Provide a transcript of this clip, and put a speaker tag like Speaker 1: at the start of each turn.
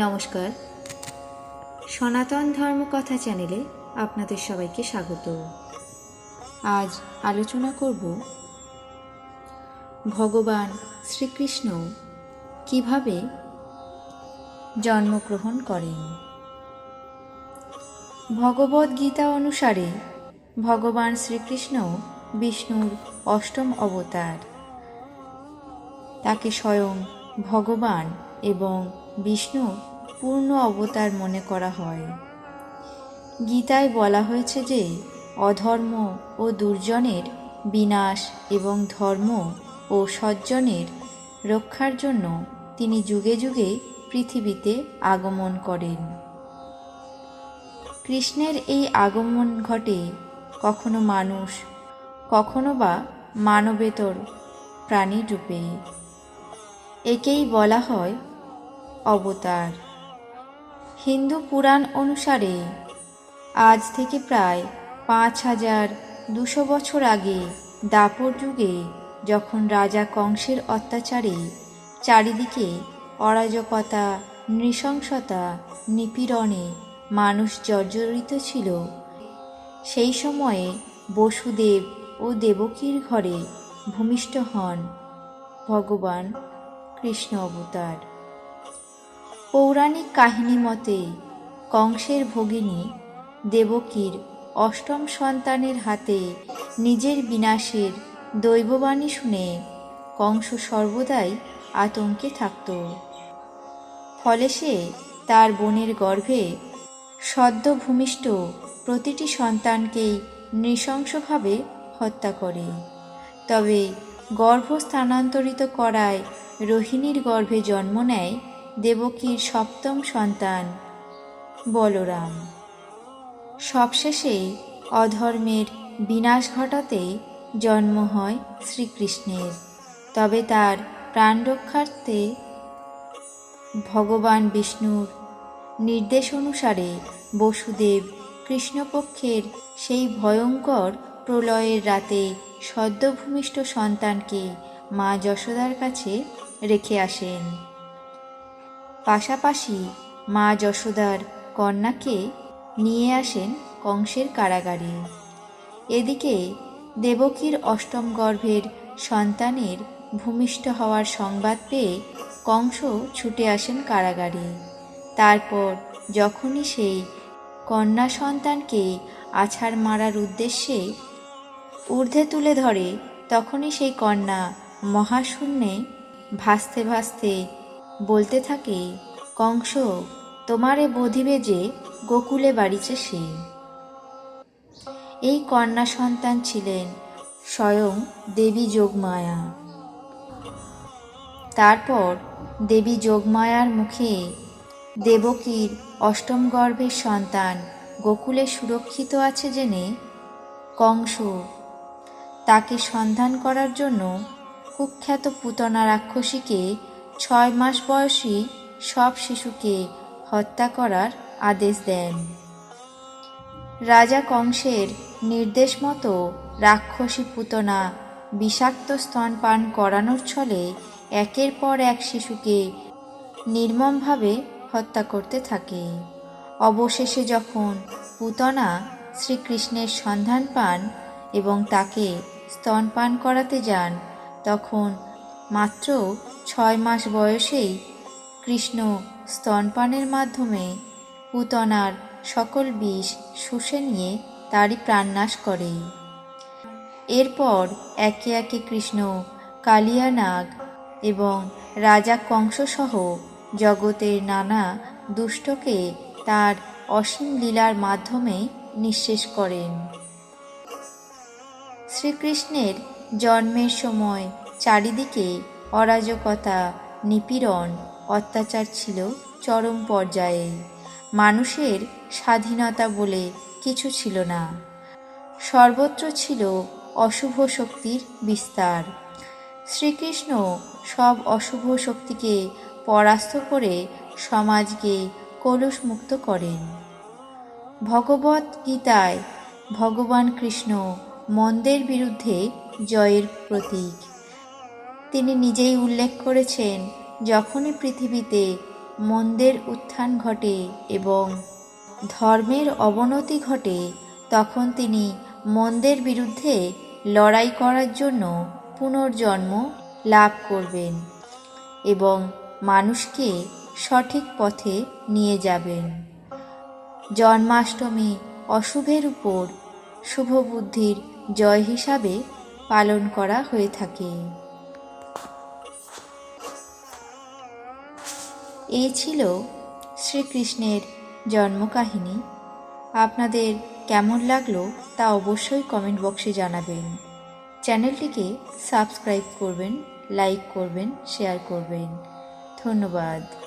Speaker 1: নমস্কার, সনাতন ধর্মকথা চ্যানেলে আপনাদের সবাইকে স্বাগত। আজ আলোচনা করব ভগবান শ্রীকৃষ্ণ কিভাবে জন্মগ্রহণ করেন। ভগবদ্গীতা অনুসারে ভগবান শ্রীকৃষ্ণ বিষ্ণুর অষ্টম অবতার। তাকে স্বয়ং ভগবান এবং বিষ্ণু পূর্ণ অবতার মনে করা হয়। গীতায় বলা হয়েছে যে অধর্ম ও দুর্জনের বিনাশ এবং ধর্ম ও সজ্জনের রক্ষার জন্য তিনি যুগে যুগে পৃথিবীতে আগমন করেন। কৃষ্ণের এই আগমন ঘটে কখনো মানুষ, কখনো বা মানবেতর প্রাণীর রূপে। একেই বলা হয় অবতার। হিন্দু পুরাণ অনুসারে আজ থেকে প্রায় 5200 বছর আগে দ্বাপর যুগে যখন রাজা কংসের অত্যাচারে চারিদিকে অরাজকতা, নৃশংসতা, নিপীড়নে মানুষ জর্জরিত ছিল, সেই সময়ে বসুদেব ও দেবকীর ঘরে ভূমিষ্ঠ হন ভগবান কৃষ্ণ অবতার। পৌরাণিক কাহিনী মতে কংসের ভগিনী দেবকীর অষ্টম সন্তানের হাতে নিজের বিনাশের দৈববাণী শুনে কংস সর্বদাই আতঙ্কে থাকত। ফলে সে তার বোনের গর্ভে সদ্য ভূমিষ্ঠ প্রতিটি সন্তানকেই নৃশংসভাবে হত্যা করে। তবে গর্ভ স্থানান্তরিত করায় রোহিণীর গর্ভে জন্ম নেয় দেবকীর সপ্তম সন্তান বলরাম। সবশেষে অধর্মের বিনাশ ঘটাতে জন্ম হয় শ্রীকৃষ্ণের। তবে তার প্রাণ রক্ষার্থে ভগবান বিষ্ণুর নির্দেশ অনুসারে বসুদেব কৃষ্ণপক্ষের সেই ভয়ঙ্কর প্রলয়ের রাতে সদ্য ভূমিষ্ঠ সন্তানকে মা যশোদার কাছে রেখে আসেন। পাশাপাশি মা যশোদার কন্যাকে নিয়ে আসেন কংসের কারাগারে। এদিকে দেবকীর অষ্টম গর্ভের সন্তানের ভূমিষ্ঠ হওয়ার সংবাদ পেয়ে কংস ছুটে আসেন কারাগারে। তারপর যখনই সেই কন্যা সন্তানকে আছাড় মারার উদ্দেশ্যে ঊর্ধ্বে তুলে ধরে, তখনই সেই কন্যা মহাশূন্যে ভাসতে ভাসতে বলতে থাকে, কংস তোমারে বধিবে যে গোকুলে বাড়িছে সে। এই কন্যা সন্তান ছিলেন স্বয়ং দেবী যোগমায়া। তারপর দেবী যোগমায়ার মুখে দেবকীর অষ্টম গর্ভের সন্তান গোকুলে সুরক্ষিত আছে জেনে কংস তাকে সন্ধান করার জন্য কুখ্যাত পুতনা রাক্ষসীকে 6 মাস বয়সী সব শিশুকে হত্যা করার আদেশ দেন। রাজা কংসের নির্দেশ মতো রাক্ষসী পুতনা বিষাক্ত স্তনপান করানোর ছলে একের পর এক শিশুকে নির্মমভাবে হত্যা করতে থাকে। অবশেষে যখন পুতনা শ্রীকৃষ্ণের সন্ধান পান এবং তাকে স্তনপান করাতে যান, তখন মাত্র 6 মাস বয়সেই কৃষ্ণ স্তনপানের মাধ্যমে পুতনার সকল বিষ শুষে নিয়ে তারই প্রাণনাশ করে। এরপর একে একে কৃষ্ণ কালিয়া নাগ এবং রাজা কংসসহ জগতের নানা দুষ্টকে তার অসীম লীলার মাধ্যমে নিঃশেষ করেন। শ্রীকৃষ্ণের জন্মের সময় চারিদিকে অরাজকতা, নিপীড়ন, অত্যাচার ছিল চরম পর্যায়ে। মানুষের স্বাধীনতা বলে কিছু ছিল না। সর্বত্র ছিল অশুভ শক্তির বিস্তার। শ্রীকৃষ্ণ সব অশুভ শক্তিকে পরাস্ত করে সমাজকে কলুষমুক্ত করেন। ভগবদ্গীতায় ভগবান কৃষ্ণ মন্দের বিরুদ্ধে জয়ের প্রতীক। তিনি নিজেই উল্লেখ করেছেন, যখনই পৃথিবীতে মন্দের উত্থান ঘটে এবং ধর্মের অবনতি ঘটে, তখন তিনি মন্দের বিরুদ্ধে লড়াই করার জন্য পুনর্জন্ম লাভ করবেন এবং মানুষকে সঠিক পথে নিয়ে যাবেন। জন্মাষ্টমী অশুভের উপর শুভ বুদ্ধির জয় হিসাবে পালন করা হয়ে থাকে। এই ছিল শ্রীকৃষ্ণের জন্মকাহিনী। আপনাদের কেমন লাগলো তা অবশ্যই কমেন্ট বক্সে জানাবেন। চ্যানেলটিকে সাবস্ক্রাইব করবেন, লাইক করবেন, শেয়ার করবেন। ধন্যবাদ।